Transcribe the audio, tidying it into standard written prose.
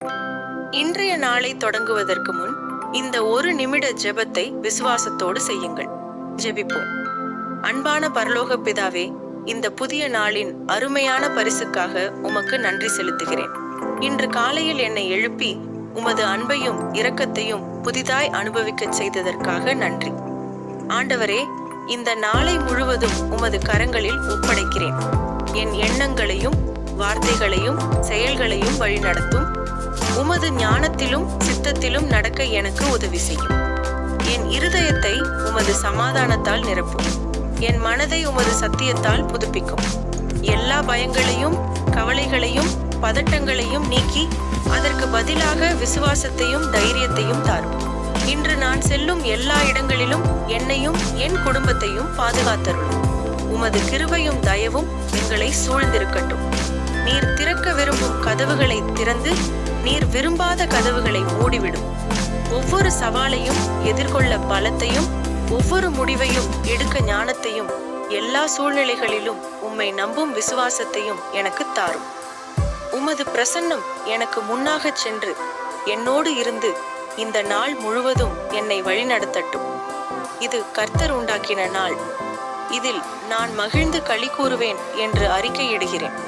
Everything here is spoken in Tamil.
இன்றைய நாளை தொடங்குவதற்கு முன் இந்த ஒரு நிமிட ஜெபத்தை விசுவாசத்தோடு செய்யுங்கள். ஜெபிப்போம். அன்பான பரலோக பிதாவே, இந்த புதிய நாளின் அருமையான பரிசுக்காக உமக்கு நன்றி செலுத்துகிறேன். இன்று காலையில் என்னை எழுப்பி உமது அன்பையும் இரக்கத்தையும் புதிதாய் அனுபவிக்க செய்ததற்காக நன்றி. ஆண்டவரே, இந்த நாளை முழுவதும் உமது கரங்களில் ஒப்படைக்கிறேன். என் எண்ணங்களையும் வார்த்தைகளையும் செயல்களையும் வழிநடத்தும். உமது ஞானத்திலும் சித்தத்திலும் நடக்க எனக்கு உதவி செய்யும். என் இருதயத்தை உமது சமாதானத்தால் நிரப்பும். என் மனதை உமது சத்தியத்தால் புதுப்பிக்கும். எல்லா பயங்களையும் கவலைகளையும் பதட்டங்களையும் நீக்கி அதற்கு பதிலாக விசுவாசத்தையும் தைரியத்தையும் தாரும். இன்று நான் செல்லும் எல்லா இடங்களிலும் என்னையும் என் குடும்பத்தையும் பாதுகாத்தருளும். உமது கிருபையும் தயவும் எங்களை சூழ்ந்திருக்கட்டும். நீர் திறக்க விரும்பும் கதவுகளை திறந்து நீர் விரும்பாத கதவுகளை மூடிவிடும். ஒவ்வொரு சவாலையும் எதிர்கொள்ள பலத்தையும் ஒவ்வொரு முடிவையும் எடுக்க ஞானத்தையும் எல்லா சூழ்நிலைகளிலும் உம்மை நம்பும் விசுவாசத்தையும் எனக்கு தாரும். உமது பிரசன்னம் எனக்கு முன்னாக சென்று என்னோடு இருந்து இந்த நாள் முழுவதும் என்னை வழிநடத்தட்டும். இது கர்த்தர் உண்டாக்கின நாள். இதில் நான் மகிழ்ந்து களி கூறுவேன் என்று அறிக்கையிடுகிறேன்.